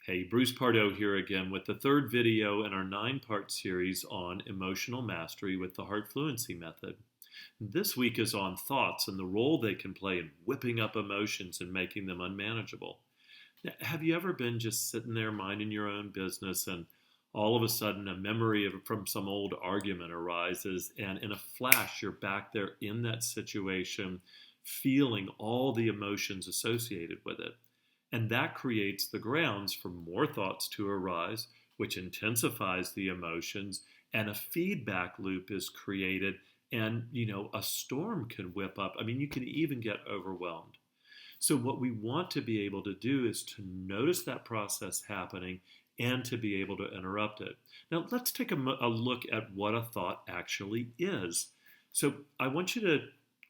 Hey, Bruce Pardo here again with the third video in our 9-part series on emotional mastery with the Heart Fluency method. This week is on thoughts and the role they can play in whipping up emotions and making them unmanageable. Now, have you ever been just sitting there minding your own business and all of a sudden a memory from some old argument arises and in a flash you're back there in that situation feeling all the emotions associated with it? And that creates the grounds for more thoughts to arise, which intensifies the emotions, and a feedback loop is created, and a storm can whip up. I mean, you can even get overwhelmed. So what we want to be able to do is to notice that process happening and to be able to interrupt it. Now, let's take a look at what a thought actually is. So I want you to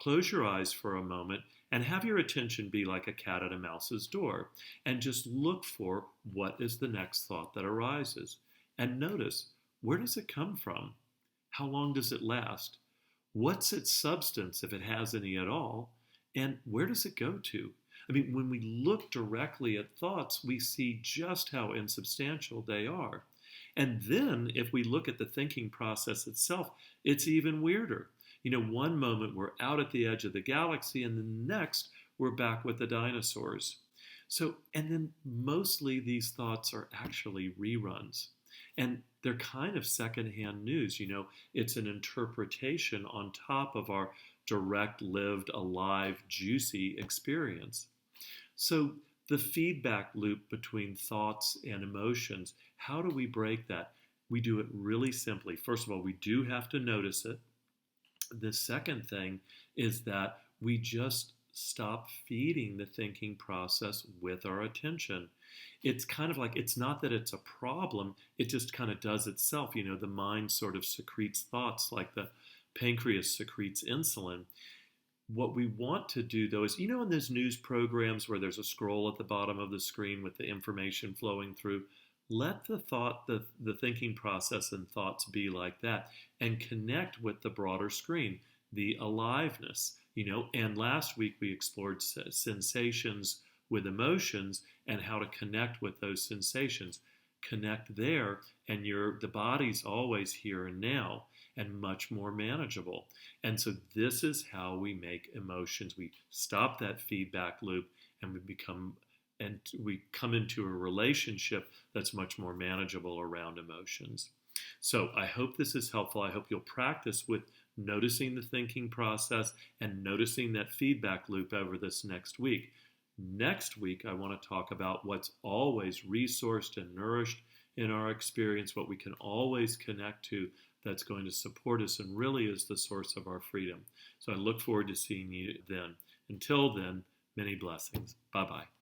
close your eyes for a moment and have your attention be like a cat at a mouse's door and just look for what is the next thought that arises. And notice, where does it come from? How long does it last? What's its substance, if it has any at all? And where does it go to? I mean, when we look directly at thoughts, we see just how insubstantial they are. And then if we look at the thinking process itself, it's even weirder. One moment we're out at the edge of the galaxy, and the next we're back with the dinosaurs. And then mostly these thoughts are actually reruns. And they're kind of secondhand news. It's an interpretation on top of our direct, lived, alive, juicy experience. So the feedback loop between thoughts and emotions, how do we break that? We do it really simply. First of all, we do have to notice it. The second thing is that we just stop feeding the thinking process with our attention. It's kind of like, it's not that it's a problem, it just kind of does itself. The mind sort of secretes thoughts like the pancreas secretes insulin. What we want to do, though, is, in those news programs where there's a scroll at the bottom of the screen with the information flowing through, let the thinking process and thoughts be like that and connect with the broader screen, the aliveness, and last week we explored sensations with emotions and how to connect with those sensations. Connect there and the body's always here and now and much more manageable. And so this is how we make emotions. We stop that feedback loop and we come into a relationship that's much more manageable around emotions. So I hope this is helpful. I hope you'll practice with noticing the thinking process and noticing that feedback loop over this next week. Next week, I want to talk about what's always resourced and nourished in our experience, what we can always connect to that's going to support us and really is the source of our freedom. So I look forward to seeing you then. Until then, many blessings. Bye-bye.